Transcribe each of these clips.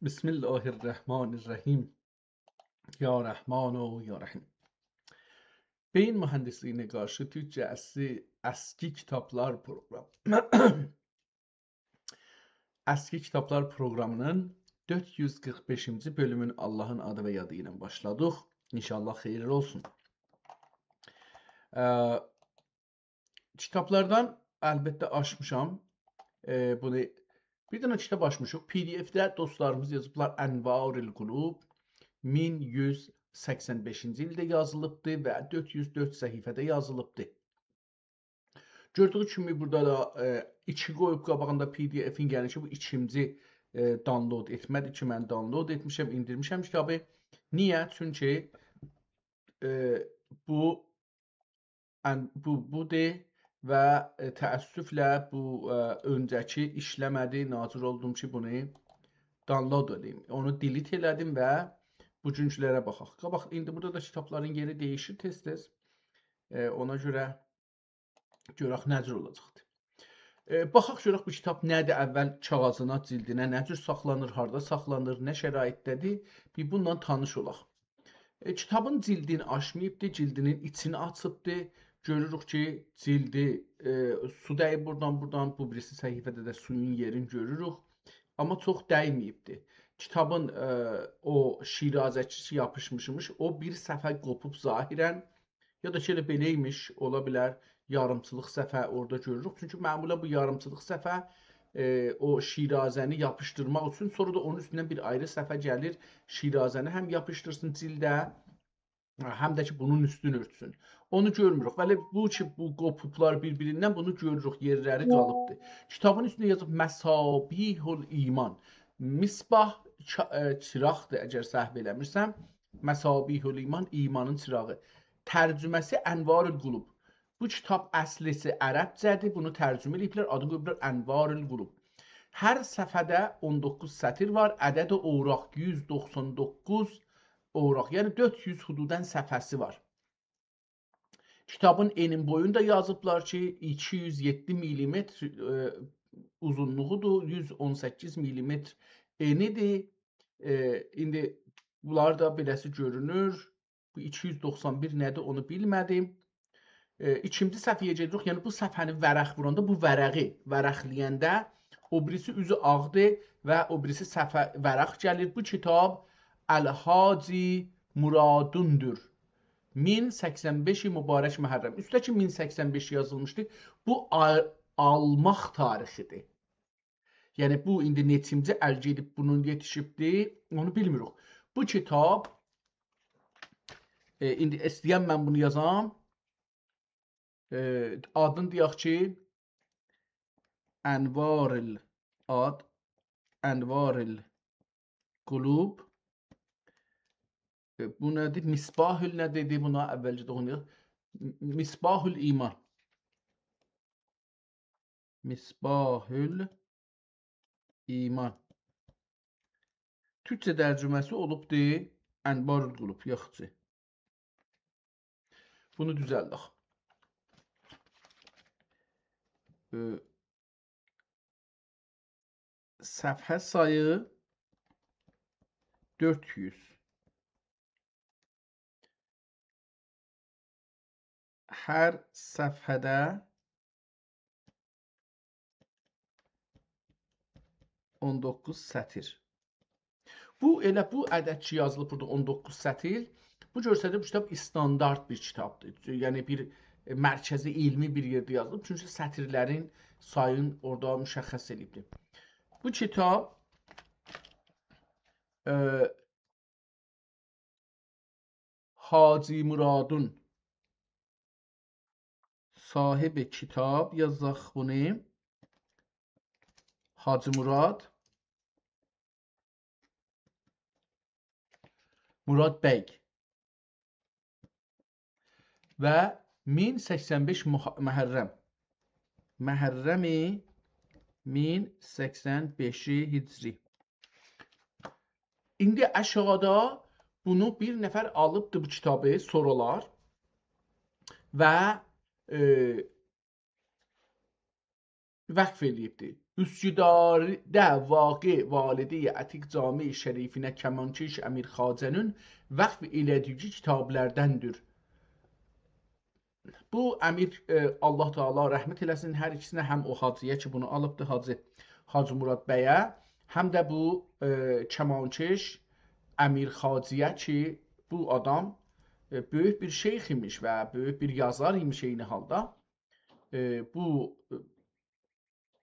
Bismillahirrahmanirrahim. Ya Rahman o Ya Rahim. Beyin mühəndisliğine qarşı Türkçe eski kitaplar programı. Eski kitaplar programının 445. bölümün Allah'ın adı ve yadı ile başladık. İnşallah hayırlı olsun. Kitaplardan elbette aşmışam. Bunu bir dənə kitab açmışıq. PDF-də dostlarımız yazıblar Ənvarül Qulub 1185-ci ildə yazılıbdır və 404 səhifədə yazılıbdır. Gördüyünüz kimi burada da 2 qoyub qabağında PDF-in gəlişi bu ikinci download etmədir ki, mən download etmişəm, indirmişəm kitabı. Niyə? Çünki budur və təəssüflə bu öncəki işləmədi. Nazir oldum ki, bunu download edeyim. Onu delete elədim və bugünkülərə baxaq. Qabaq, indi burada da kitabların yeri dəyişir tez-tez. Ona görə görək necə olacaqdır. Baxaq görək bu kitab nədir? Əvvəl kağızına, cildinə nə cür saxlanır, harda saxlanır, nə şəraitdədir? Bir bununla tanış olaq. Kitabın cildini açmayıbdır, cildinin içini açıbdır. Görürük ki, cildi su dəyib buradan, bu birisi səhifədə də suyun yerini görürük. Amma çox dəyməyibdir. Kitabın o şirazəçisi yapışmışmış, o bir səhvə qopub zahirən, ya da ki, elə beləymiş, ola bilər yarımçılıq səhvə orada görürük. Çünki məmulən bu yarımçılıq səhvə o şirazəni yapışdırmaq üçün, sonra da onun üstündən bir ayrı səhvə gəlir, şirazəni həm yapışdırsın cildə, həm də ki, bunun üstünü örtsün. Onu görmürük. Bəli, bu qopublar bir-birindən bunu görürük, yerləri qalıbdır. Kitabın üstündə yazıb Məsabihul İman. Misbah çıraqdır, əgər səhv eləmirsəm. Məsabihul İman, imanın çırağı. Tərcüməsi Ənvarül Qulub. Bu kitab əslisi ərəbcədir, bunu tərcümə ediblər, adı qoyublar Ənvarül Qulub. Hər səfədə 19 sətir var, ədəd-i oğraq 199 oğraq, yəni 400 hududən səfəsi var. Kitabın enin boyunda yazıblar ki, 207 mm uzunluğudur, 118 mm enidir. İndi bunlar da beləsi görünür. Bu 291 nədir onu bilmədim. İkinci səhvəyə gedirik, yəni bu səhvəni vərəq vuranda, bu vərəqi vərəqləyəndə o birisi üzü ağdır və o birisi səhvə vərəq gəlir. Bu kitab Əl-Haci Muradundur. 1085 mübarək Məhərrəm. Üstəki 1085 yazılmışdı. Bu almaq tarixidir. Yəni bu indi neçimci əl gedib bunun yetişibdir, onu bilmirik. Bu kitab indi istəyəm mən bunu yazam. Adını deyək ki, Ənvarül Qulub. Bu nədir? Misbahül nə dedi? Buna əvvəlcə də oxuyaq. Misbahül İman. Misbahül İman. Türkçə tərcüməsi olubdur Ənvarül Qulub, yaxşı. Bunu düzəldək. Səfhə sayı 400. Hər səfhədə 19 sətir. Bu elə bu ədədçi yazılıb burada 19 sətir. Bu göstərir bu kitab standart bir kitabdır. Yəni bir mərkəzi ilmi bir yerdə yazılıb. Çünki sətirlərin sayını orada müşəxəs edibdir. Bu kitab Hacı Muradun sahibi kitab yazaq bunu. Hacı Murad bəy və 1085 Məhərrəm. Məhərrəmi 1085 Hicri. İndi aşağıda bunu bir nəfər alıbdır bu kitabı sorular və vəqf eləyibdir. Üsküdardə vaqe valide Ətiq Cami Şərifinə Kamançiş Əmir Xacənin vəqf elədiyi kitablərdəndir. Bu əmir Allah Teala rəhmət eləsin hər ikisinə, həm o hacıya ki bunu alıbdı, Hacı Murad bəyə, həm də bu Kamançiş Əmir Xacıya ki bu adam böyük bir şeyx imiş və böyük bir yazar imiş eyni halda. Bu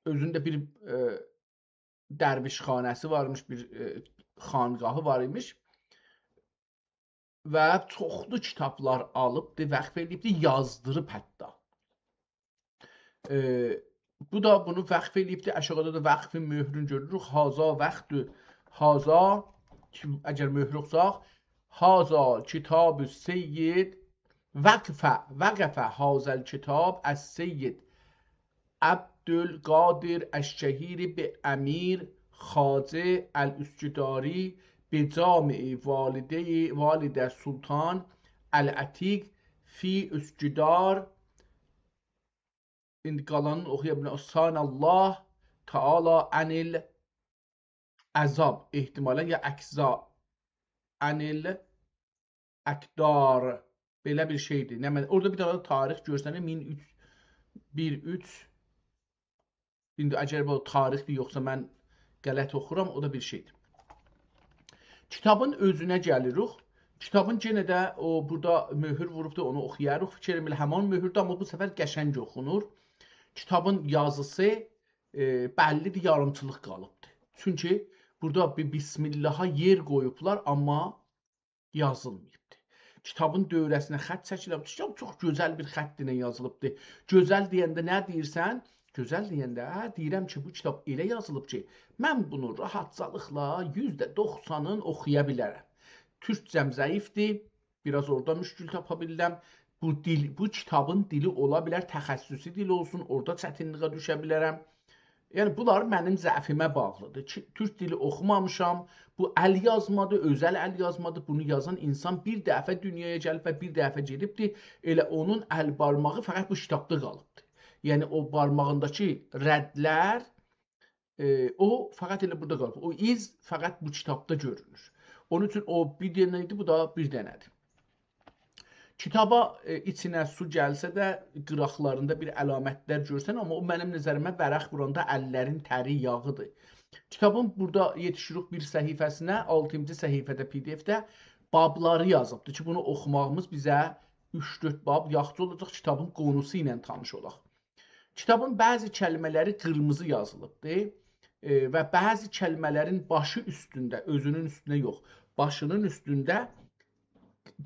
özündə bir dərvişxanəsi varmış, bir xanqahı var imiş və çoxlu kitablar alıbdı, vəqf edibdi, yazdırıb hətta. Bu da bunu vəqf edibdi, aşağıda da vəqfin möhrünü görürük. Haza vəqtü, haza, əgər möhr yoxsaq, haza kitab-ı seyyid, vəqfə hazəl kitab əs-seyyid Abdülqadir Əşşəhiri be Əmir Xacə Əl-Üsküdari be Cami Validə Sultan Əl-Ətiq fi Üsküdar. İndi qalanını oxuya bilən Sanallah Teala anil əzab, ehtimalən ya əkza, anil əkdar, belə bir şeydir. Orada bir dənə tarix görsənir, 1313. İndi əgər bu tarixdir yoxsa mən qələt oxuram, o da bir şeydir. Kitabın özünə gəlirik. Kitabın yenə də o burada möhür vurubdur, onu oxuyarıq. Fikir elə həman möhürdür, amma bu səfər qəşəng oxunur. Kitabın yazısı bəllidir, yarımçılıq qalıbdır. Çünki burada bir Bismillaha yer qoyublar, amma yazılmayıbdır. Kitabın dövrəsinə xətt çəkilib. Kitab çox gözəl bir xətt ilə yazılıbdır. Gözəl deyəndə nə deyirsən? Gözəl deyəndə deyirəm ki, bu kitab elə yazılıb ki, mən bunu rahatçılıqla %90'ın oxuya bilərəm. Türkcəm zəifdir, biraz orada müşkül tapa bilirəm. Bu kitabın dili ola bilər, təxəssüsi dil olsun, orada çətinliyə düşə bilərəm. Yəni, bunlar mənim zəifimə bağlıdır. Türk dili oxumamışam, bu əl yazmadır, özəl əl yazmadır. Bunu yazan insan bir dəfə dünyaya gəlib və bir dəfə gedibdir. Elə onun əl barmağı fəqət bu kitabda qalıbdır. Yəni, o barmağındakı rədlər, o fəqət elə burada qalıb. O iz fəqət bu kitabda görünür. Onun üçün o bir dənə idi, bu da bir dənədir. Kitaba içinə su gəlsə də qıraqlarında bir əlamətlər görsən, amma o mənim nəzərimə vərəq vuranda əllərin təri yağıdır. Kitabın burada yetişirik bir səhifəsinə, 6-cı səhifədə PDF-də babları yazıbdır ki, bunu oxumağımız bizə 3-4 bab yaxşı olacaq, kitabın qonusu ilə tanış olaq. Kitabın bəzi kəlmələri qırmızı yazılıbdır və bəzi kəlmələrin başı üstündə, özünün üstünə yox, başının üstündə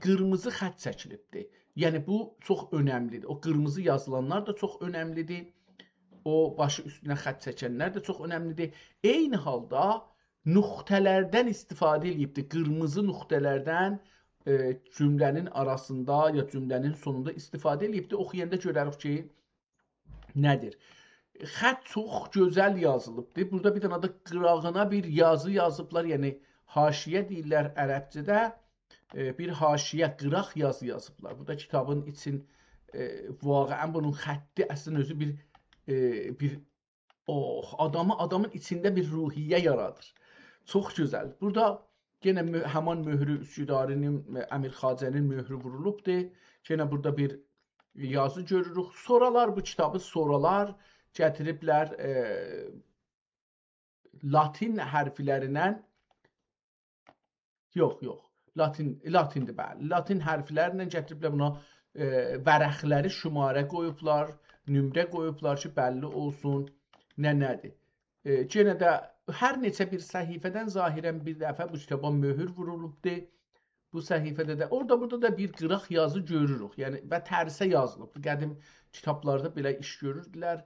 qırmızı xətt çəkilibdir. Yəni, bu çox önəmlidir. O qırmızı yazılanlar da çox önəmlidir. O başı üstünə xətt çəkənlər də çox önəmlidir. Eyni halda nöqtələrdən istifadə edibdir. Qırmızı nöqtələrdən cümlənin arasında ya cümlənin sonunda istifadə edibdir. Oxuyanda görərik ki, nədir? Xətt çox gözəl yazılıbdır. Burada bir dənə də qırağına bir yazı yazıblar. Yəni, haşiyə deyirlər ərəbcədə. Bir haşiyə, qıraq yazı yazıblar. Burada kitabın için vaqəən bunun xətti əslində özü bir adamın içində bir ruhiyyə yaradır. Çox gözəl. Burada yenə həman möhrü Üsküdarinin, Əmir Xacənin möhrü vurulubdur. Yenə burada bir yazı görürük. Sonralar bu kitabı gətiriblər Latin hərflərindən yox. Latindir, bəli. Latin hərflərlə gətiriblər buna vərəqləri şümarə qoyublar, nömrə qoyublar ki, bəlli olsun nədir. Yenə də hər neçə bir səhifədən zahirən bir dəfə bu kitaba möhür vurulubdur. Bu səhifədə də, burada da bir qıraq yazı görürük. Yəni, və tərsə yazılıb. Qədim kitablarda belə iş görürdülər.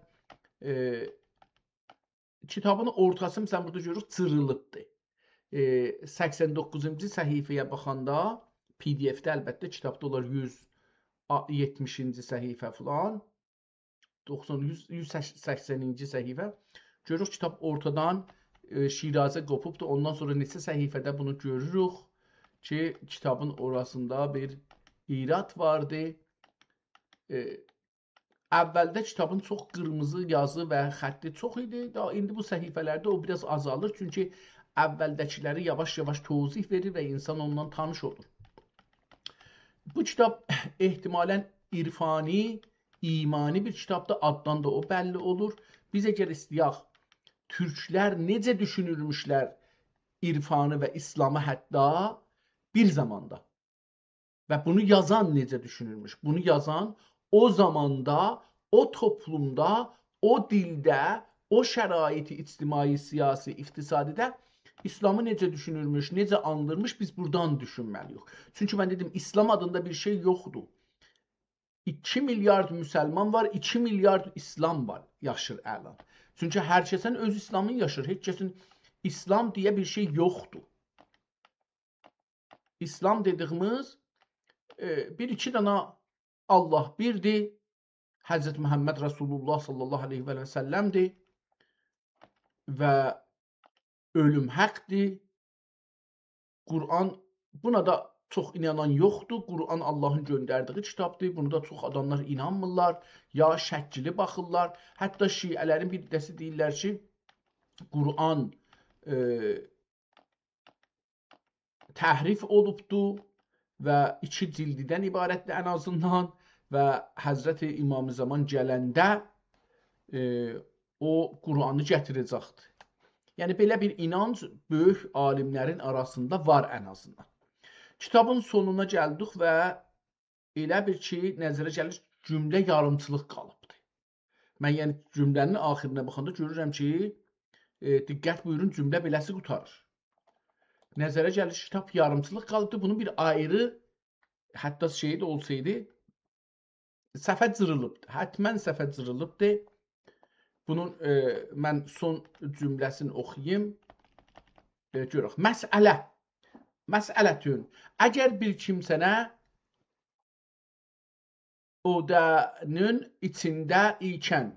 Kitabın ortası, məsələn, burada görürük, cırılıbdır. 89-cu səhifəyə baxanda PDF-də əlbəttə kitabda olar 170-ci səhifə filan, 180-ci səhifə. Görürük kitab ortadan Şirazə qopubdur. Ondan sonra neçə səhifədə bunu görürük ki, kitabın orasında bir irad vardı. Əvvəldə kitabın çox qırmızı yazı və xətti çox idi. İndi bu səhifələrdə o biraz azalır. Çünki əvvəldəkiləri yavaş-yavaş tozih verir və insan ondan tanış olur. Bu kitab ehtimalən irfani, imani bir kitabdır. Addan da o bəlli olur. Biz əgər istəyək, türklər necə düşünürmüşlər irfanı və İslamı hətta bir zamanda. Və bunu yazan necə düşünürmüş? Bunu yazan o zamanda, o toplumda, o dildə, o şəraiti ictimai, siyasi, iqtisadidə İslamı necə düşünürmüş, necə andırmış, biz buradan düşünməliyik. Çünki mən dedim, İslam adında bir şey yoxdur. 2 milyard müsəlman var, 2 milyard İslam var, yaşır əlan. Çünki hər kəsən öz İslamını yaşır. Heç kəsin İslam deyə bir şey yoxdur. İslam dediyimiz bir-iki dənə Allah birdir. Həzrət Muhammed Rasulullah sallallahu aleyhi və səlləmdir. Və ölüm həqdir. Quran, buna da çox inanan yoxdur. Quran Allahın göndərdiyi kitabdır. Bunu da çox adamlar inanmırlar. Ya şəkili baxırlar. Hətta şiələrin bir hissəsi deyirlər ki, Quran təhrif olubdur və 2 cildidən ibarətdir ən azından və Həzrəti İmam-ı Zaman gələndə o Quranı gətirəcəkdir. Yəni belə bir inanc böyük alimlərin arasında var ən azından. Kitabın sonuna gəldik və elə bir ki, nəzərə gəlir cümlə yarımçılıq qalıbdır. Mən yəni cümlənin axirinə baxanda görürəm ki, diqqət buyurun, cümlə beləsi qutarır. Nəzərə gəlir kitab yarımçılıq qalıbdır. Bunun bir ayrı, hətta şey də olsaydı, səhvə cırılıbdır. Hətmən səhvə cırılıbdır. Bunun mən son cümləsini oxuyayım. Görək. Məsələ. Məsələtün. Əgər bir kimsənə odənin içində ikən,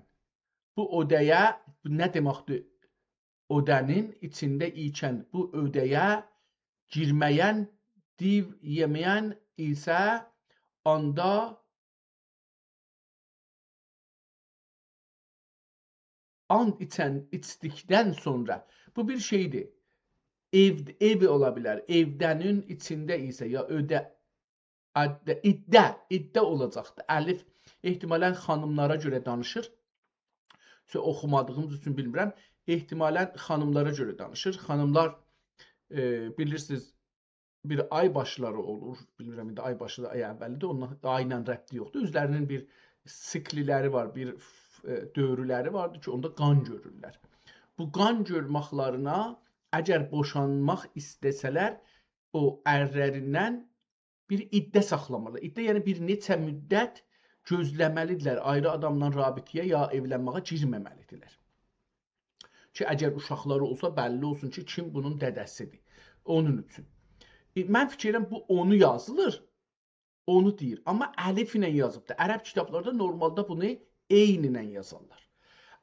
bu odəyə, nə deməkdir? Odənin içində ikən bu ödəyə girməyən, div yeməyən isə anda and içdikdən sonra, bu bir şeydir. Ev ola bilər. Evdənin içində isə ya iddə olacaqdır. Əlif ehtimalən xanımlara görə danışır. Oxumadığımız üçün bilmirəm. Ehtimalən xanımlara görə danışır. Xanımlar bilirsiniz bir ay başları olur. Bilmirəm indi ay başı da ay əvvəlidir. Onunla ayla rəbti yoxdur. Özlərinin bir sikliləri var, bir dövrüləri vardır ki, onda qan görürlər. Bu qan görməklərina əgər boşanmaq istəsələr, o ərlərindən bir iddə saxlamalı. İddə yəni bir neçə müddət gözləməlidirlər. Ayrı adamla rabitəyə ya evlənməyə girməməlidirlər. Ki, əgər uşaqları olsa, bəlli olsun ki, kim bunun dədəsidir. Onun üçün. Mən fikirəm, bu onu yazılır, onu deyir. Amma əlif ilə yazıbdır. Ərəb kitablarda normalda bunu eyni ilə yazarlar.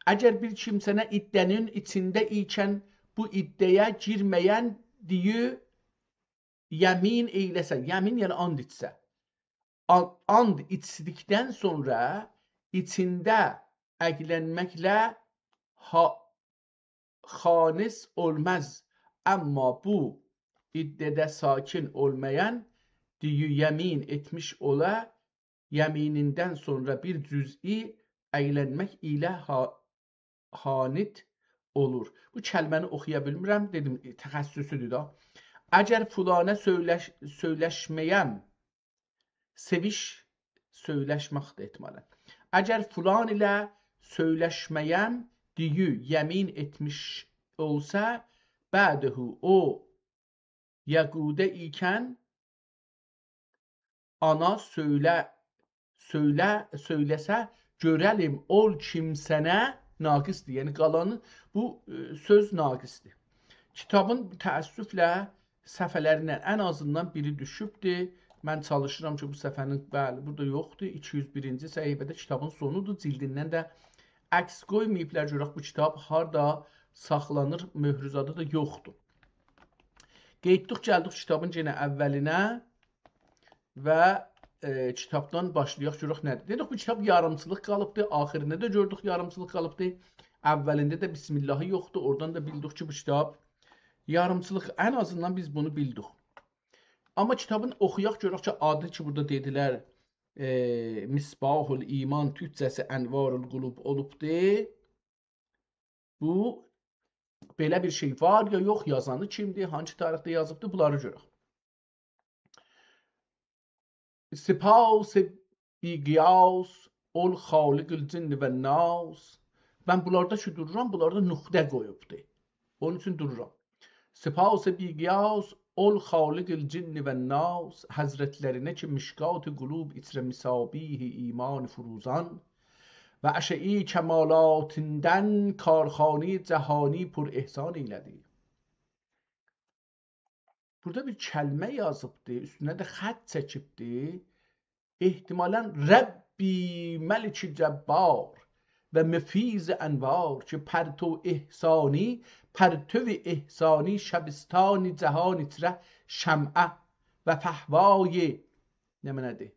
Əgər bir kimsənə iddənin içində ikən bu iddəyə girməyən deyə yəmin eyləsə, yəmin yəni and içsə, and içdikdən sonra içində əqlənməklə xanis olmaz. Amma bu iddədə sakin olmayan deyə yəmin etmiş ola, yəminindən sonra bir cüz'i əylənmək ilə hanit olur. Bu kəlməni oxuya bilmirəm, dedim, təxəssüsüdür da. Əgər fulana söyləşməyəm, seviş söyləşməkdir etmələn. Əgər fulan ilə söyləşməyəm, deyə yəmin etmiş olsa, bədəhu o yəqudə ikən ana söyləsə, görəlim ol kimsənə naqisdir. Yəni qalanı bu söz naqisdir. Kitabın təəssüflə səhifələrindən ən azından biri düşübdür. Mən çalışıram ki, bu səhifənin, bəli, burada yoxdur. 201-ci səhifədə kitabın sonudur. Cildindən də əks qoymayıblar. Görək bu kitab harda saxlanır, möhrüzadı da yoxdur. Qeyddik, gəldik kitabın yenə əvvəlinə və kitabdan başlayaq görək nədir. Dedik bu kitab yarımçılıq qalıbdı. Axirində də gördük yarımçılıq qalıbdı. Əvvəlində də bismillahı yoxdur. Oradan da bildik ki bu kitab yarımçılıq. Ən azından biz bunu bildik. Amma kitabın oxuyaq görək ki adı ki burada dedilər Misbahul İman türkçəsi Ənvarul Qulub olubdu. Bu belə bir şey var ya yox, yazanı kimdir, hangi tarixdə yazıbdı, bunları görək. Sipas biqiyas ol xaliqül cinn və nas. Mən bunlarda ki dururam, bunlarda nöqtə qoyubdu. Onun üçün dururam. Sipas biqiyas ol xaliqül cinn və nas. Həzrətlərinə ki mişqat-ı qulub içrə misabih iman furuzan və əşə'i kəmalatından karxani cəhani pur ehsan eylədi. Burada bir kəlmə yazıbdı, üstünə də xətt çəkibdi. Ehtimalən Rəbbi Məlik-i Cəbbar və Müfiz Ənvar ki pərtov ehsani şəbistani cəhani içrə şəmə və fəhvayı nə mənədir?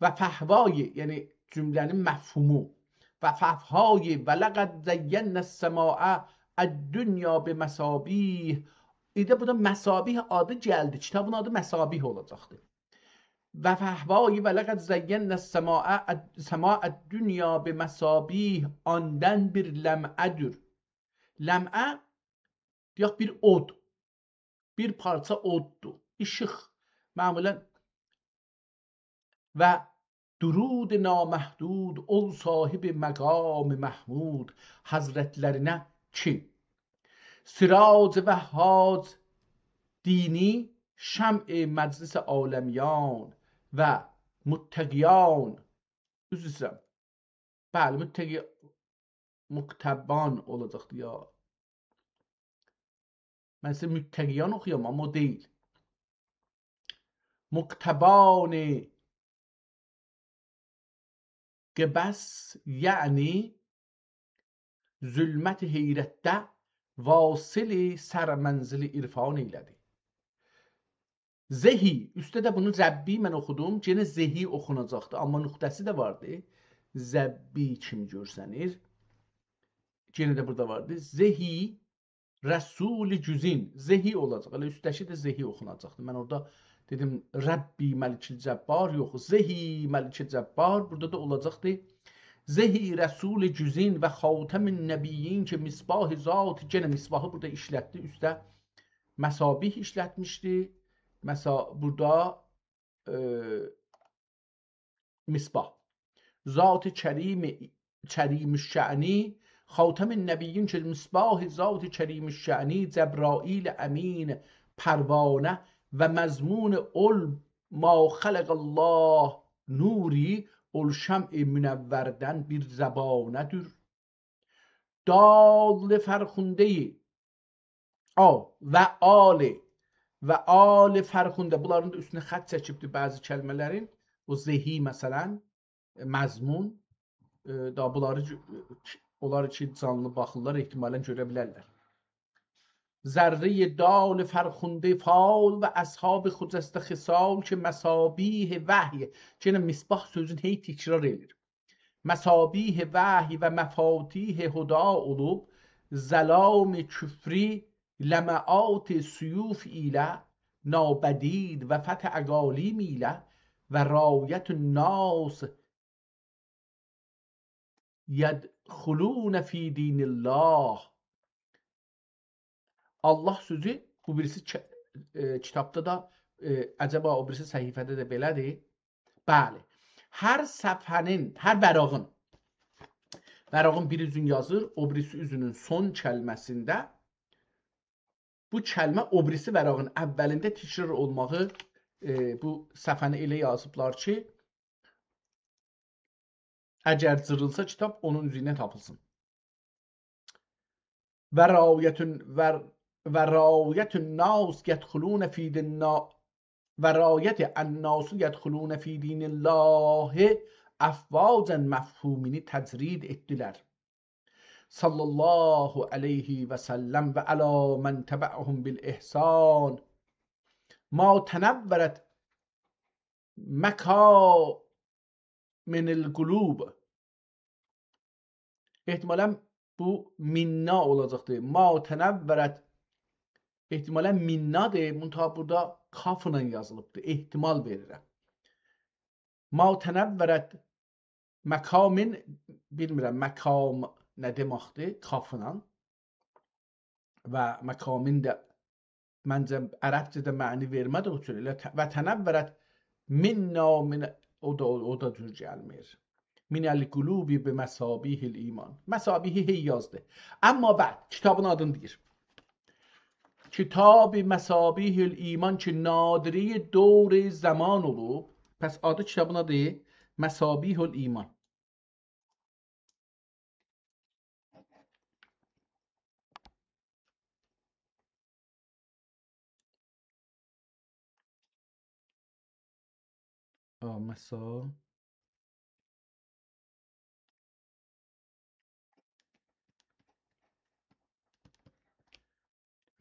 Və fəhvayı, yəni cümlənin məfhumu və fəhvayı və ləqəd zəyyənnəs səmaə əd-dünya bi məsabih. İdə burada məsabih adı gəldi. Kitabın adı məsabih olacaqdır. Və fəhvayı və ləqəd zəyyənnəs səmaə dünya bi məsabih. Ondan bir ləm'ədir. Ləm'ə deyək bir od. Bir parça oddur. İşıq. Məmulən və durud naməhdud ol sahibi məqam Məhmud. Həzrətlərinə ki Sirac və hac dini şəm'i məclis aləmiyan və muttəqiyan. Üzr istəyirəm. Bəli, muttəqi muqtəban olacaqdı ya. Mən sizə muttəqiyan oxuyam, amma o deyil. Muqtəbani qəbəs, yəni zülmət heyrətdə vasili sərmənzili irfan eylədi. Zehi, üstə də bunu Rəbbi mən oxudum. Yenə zehi oxunacaqdı. Amma nöqtəsi də vardı. Zəbbi kimi görsənir. Yenə də burada vardı. Zehi Rəsul-i Cüzin. Zehi olacaq. Elə üstəşi də zehi oxunacaqdı. Mən orada dedim Rəbbi Məlik-i Cəbbar yox. Zehi Məlik-i Cəbbar. Burada da olacaqdı. Zehi Rəsul-i Cüzin və xatəmin nəbiyyin ki misbah-ı zat. Yenə misbahı burada işlətdi. Üstə məsabih işlətmişdi. Burada misbah. Zat-ı kərim-i şəni xatəmin nəbiyyin ki misbah-ı zat-ı kərim-i şəni Cəbrail əmin pərvanə və məzmun ol ma xələq Allah nuri ol şəm'i münəvvərdən bir zəbanədir. Dal fərxundeyi və ali və ali fərxundə. Bunların da üstünə xət çəkibdir bəzi kəlmələrin. O zehi məsələn, məzmun. Da bunları onlar ki canlı baxırlar, ehtimalən görə bilərlər. Zərri dal fərxunde faal və əshab xücəstə xisal ki məsabih vəhy. Yenə misbah sözün hey təkrar edir. Məsabih vəhy və məfatih huda olub zəlam küfri ləməat suyuf ilə nabədid və fəth əqalim ilə və rayət الناس yədxulun fi dinillah. Allah sözü bu birisi kitabda da əcəba o birisi səhifədə də belədir. Bəli. Hər səfhənin, hər vərağın bir üzün yazır, o birisi üzünün son kəlməsində bu kəlmə o birisi vərağın əvvəlində təkrar olmağı bu səfhəni elə yazıblar ki əgər cırılsa kitab onun üzündən tapılsın. وراية الناس يدخلون في دين وراية الناس يدخلون في دين الله أفواجا mefhumini təcrid etdilər. Sallallahu aleyhi və səlləm və alə mən təbə'hum bil ihsan. Ma tənəvvərət meka min el-qulub. Ehtimalən bu minna olacaqdır. Ma tənəvvərət ehtimalən minnadır. Müntəha burada kafla yazılıbdır. Ehtimal verirəm. Ma tənəvvərət məkamin bilmirəm məkam nə deməkdir kafla və məkamin də məncə ərəbcədə məni vermədiyi üçün və tənəvvərət minna min o da düz gəlmir. Minəl qulubi bi məsabihil iman. Məsabihi hey yazdı. Amma bəd kitabın adını deyir. Kitab-ı məsabihil iman ki nadiri dövr zaman olub. Pəs adı kitabın adı Məsabihül iman.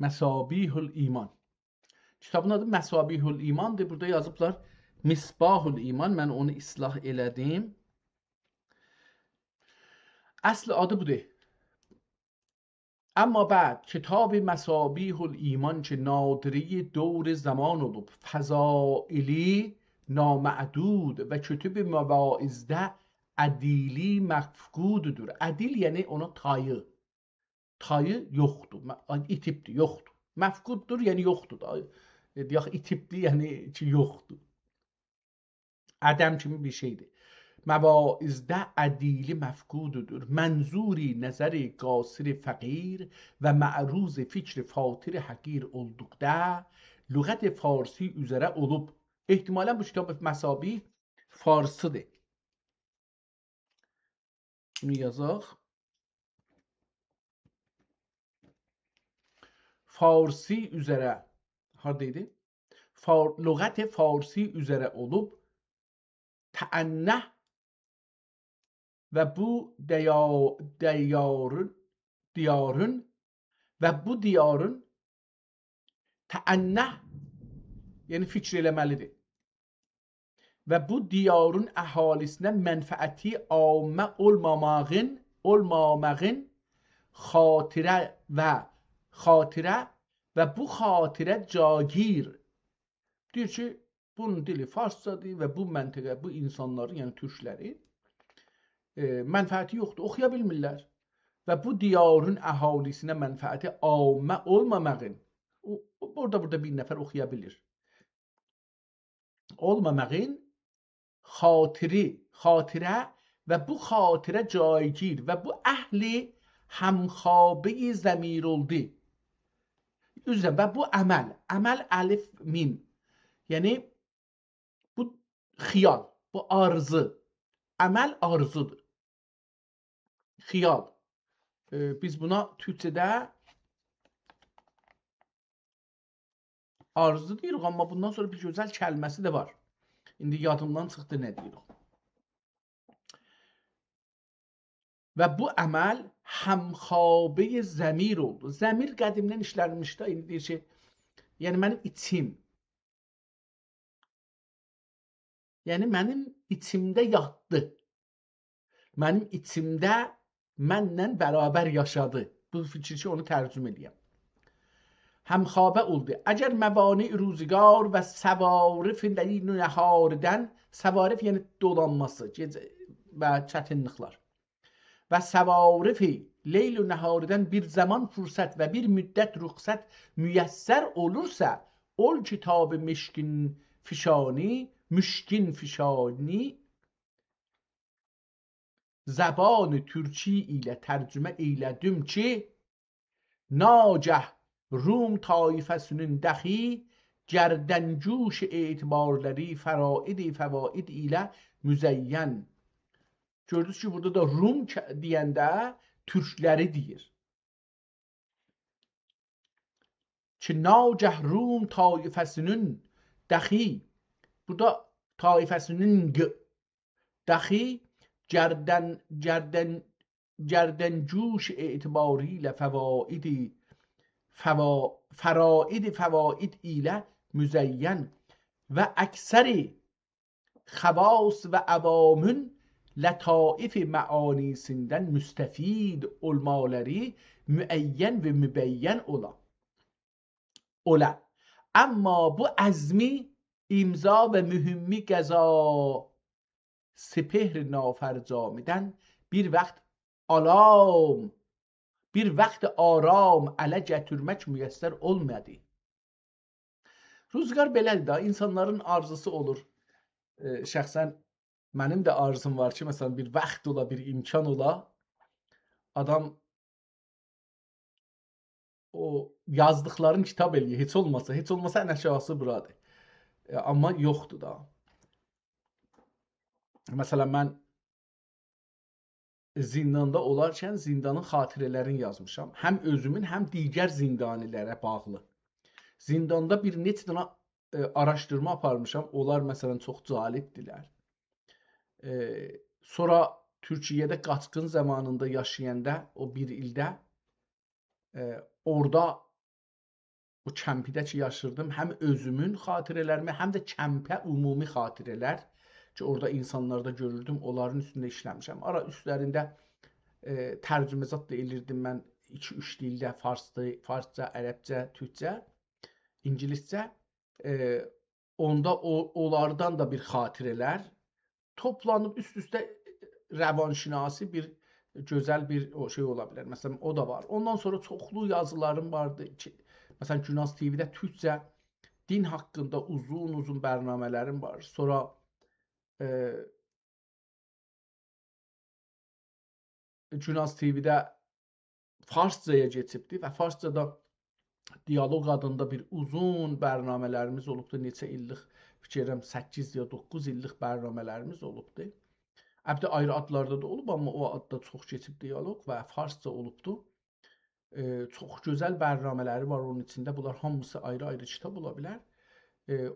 Məsabihül iman. Kitabın adı Məsabihül imandır. Burada yazıblar Misbahül iman. Mən onu islah elədim. Əsl adı budur. Amma bəd kitab-ı Məsabihül iman ki nadiri dövr zaman olub. Fəzaili namعدود və kütüb-i məvaizdə ədili məfqududur. Ədil yəni ona tayı. Tayı yoxdur. İtibdir, yoxdur. Məfquddur yəni yoxdur. Deyək itibdir yəni ki yoxdur. Ədəm kimi bir şeydir. Məvaizdə ədili məfqududur. Mənzuri nəzəri qasiri fəqir və məruz fikri fatiri həqir olduqda lüğət farsi üzərə olub. Ehtimalən bu kitab Məsabih farsıdır. Bunu yazaq. Farsi üzərə haradaydı? Lüğət farsi üzərə olub təənnəh və bu diyarın və bu diyarın təənnəh yəni fikr eləməlidir. Və bu diyarın əhalisinə mənfəəti amə olmamağın xatirə və bu xatirə cagir. Deyir ki, bunun dili farscadır və bu məntəqə, bu insanların, yəni türkləri mənfəəti yoxdur, oxuya bilmirlər. Və bu diyarın əhalisinə mənfəəti amə olmamağın, burada bir nəfər oxuya bilir. Olmamağın xatirə və bu xatirə caygir və bu əhli həmxabə zəmir oldu. Üzrə və bu əməl əlif mim. Yəni bu xiyal, bu arzu. Əməl arzudur. Xiyal. Biz buna türkçədə arzu deyirik, amma bundan sonra bir gözəl kəlməsi də var. İndi yadımdan çıxdı nə deyirik. Və bu əməl həmxabə zəmir oldu. Zəmir qədimdən işlənmişdə, indi deyir ki, yəni mənim içim. Yəni mənim içimdə yatdı. Mənim içimdə mənlə bərabər yaşadı. Bu fikir ki, onu tərcüm edəyəm. Həmxabə oldu. Əgər məbani ruzigar və səvarif nəharidən, səvarif yəni dolanması və çətinliklər. Və səvarifi leyl-i nəharidən bir zaman fürsət və bir müddət rüxsət müyəssər olursa, ol kitab-ı müşkin fişani zəban-ı türki ilə tərcümə eylədim ki, nacəh Rum taifəsinin dəxi gərdəncuş etibarları fəraid-i fəvaid ilə müzəyyən. Gördünüz ki, burada da Rum deyəndə türkləri deyir. Ki, nacəh Rum taifəsinin dəxi, burada taifəsinin dəxi gərdəncuş etibarı ilə fəraid ilə müzəyyən və əksəri xavas və əvamın lətaifi məanisindən müstəfid olmaları müəyyən və mübəyyən ola. Amma bu əzmi imza və mühümmi qəza سپهر نافرجامیدن bir vaxt aram ələ gətirmək müyəssər olmadı. Rüzgar belədir da, insanların arzusu olur. Şəxsən mənim də arzum var ki, məsələn bir vaxt ola, bir imkan ola, adam o yazdıqlarını kitab eləyir. Heç olmasa ən aşağısı buradır. Amma yoxdur da. Məsələn, mən zindanda olarkən zindanın xatirələrini yazmışam. Həm özümün, həm digər zindanilərə bağlı. Zindanda bir neçə dənə araşdırma aparmışam. Onlar məsələn çox cəlibdirlər. Sonra Türkiyədə qaçqın zamanında yaşayanda o bir ildə orada o kəmpidə ki yaşırdım. Həm özümün xatirələrimi, həm də kəmpə ümumi xatirələr ki orada insanlarda görürdüm, onların üstündə işləmişəm. Ara üstlərində tərcümezat da elirdim mən 2-3 dildə, farsca, ərəbcə, türkcə, ingiliscə. Onda onlardan da bir xatirələr toplanıb üst-üstə rəvanşinasi bir gözəl bir o şey ola bilər. Məsələn, o da var. Ondan sonra çoxlu yazılarım vardı ki, məsələn, Günaz TV-də türkcə din haqqında uzun bərnamələrim var. Sonra Günaz TV-də farscaya keçibdi və farscada dialoq adında bir uzun bərnamələrimiz olubdu. Neçə illik, fikirəm 8 ya 9 illik bərnamələrimiz olubdu. Əlbəttə ayrı adlarda da olub, amma o adda çox keçib dialoq və farsca olubdu. Çox gözəl bərnamələri var onun içində. Bunlar hamısı ayrı-ayrı kitab ola bilər.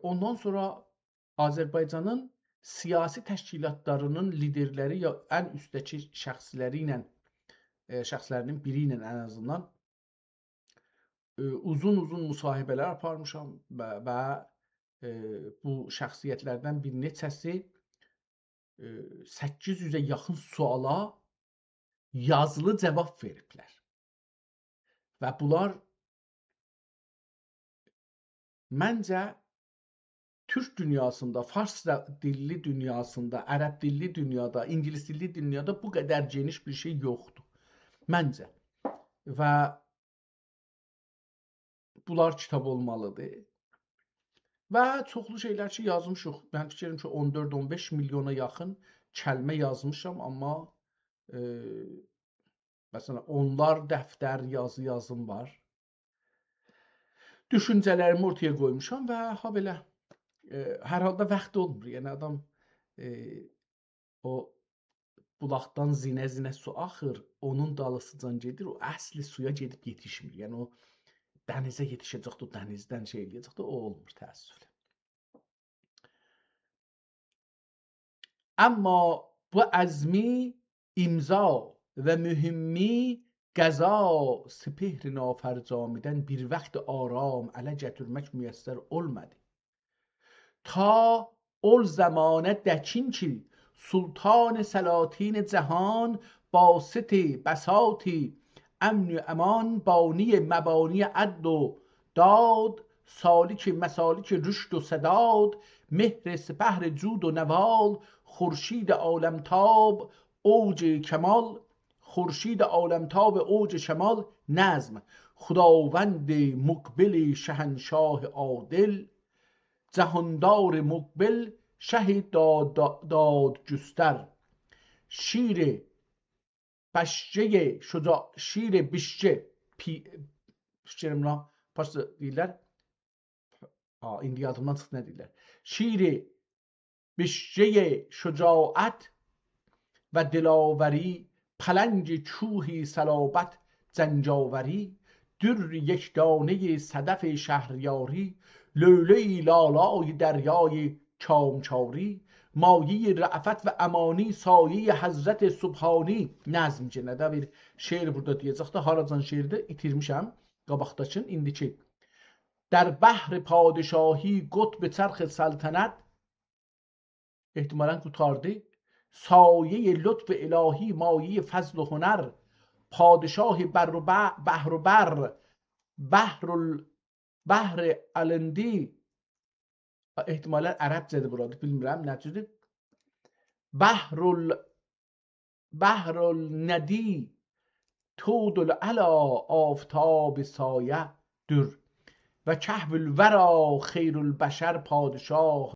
Ondan sonra Azərbaycanın siyasi təşkilatlarının liderləri ya ən üstdəki şəxslərinin biri ilə ən azından uzun müsahibələr aparmışam və bu şəxsiyyətlərdən bir neçəsi 800-ə yaxın suala yazılı cavab veriblər. Və bunlar məncə Türk dünyasında, fars dilli dünyasında, ərəb dilli dünyada, ingilis dilli dünyada bu qədər geniş bir şey yoxdur. Məncə. Və bunlar kitab olmalıdır. Və çoxlu şeylər ki yazmışıq. Mən fikirəm ki 14-15 milyona yaxın kəlmə yazmışam, amma məsələn onlar dəftər yazım var. Düşüncələrimi ortaya qoymuşam və ha belə hər halda vaxt olmur. Yəni adam o bulaqdan zinə su axır, onun dalısıcan gedir, o əsli suya gedib yetişmir. Yəni o dənizə yetişəcəkdir, o dənizdən şey eləyəcəkdir, o olmur təəssüflə. Amma bu əzmi imza və mühümmi qəza sipehri nafərcamidən bir vaxt aram ələ gətirmək müyəssər olmadı. تا اول زمانه دکین کی سلطان سلاطین جهان باسط بساطی امن و امان بانی مبانی عدل و داد سالک مسالک رشد و سداد مهر سپهر جود و نوال خورشید عالمتاب اوج کمال خورشید عالمتاب اوج کمال نظم خداوند مقبل شهنشاه عادل جهاندار مقبل شه دادجستر شیر بشجه şuca şir bişçe pas deyirlər. İndi yadımdan çıxdı nə deyirlər. Şir bişçe şucaət və dilavəri پلنج کوهی صلابت جنجاوری در یک دانه صدف شهریاری لوله‌ای لالای دریای کامچاری مایه رأفت و امانی سایه Həzrət Subhani nəzm cinədə bir şeir burada deyəcəkdə haracan şeirdə itirmişəm qabaqdakın indiki در بحر پادشاهی قطب چرخ سلطنت احتمالاً قurtardı. سایه لطف الهی، مایه فضل و هنر، پادشاه بر و بحر و بر، بحر علندی. احتمالاً عرب زده براdı bilmirəm necədir. بحر الندی تود العلا، آفتاب سایه در و کهف الورا خیر البشر، پادشاه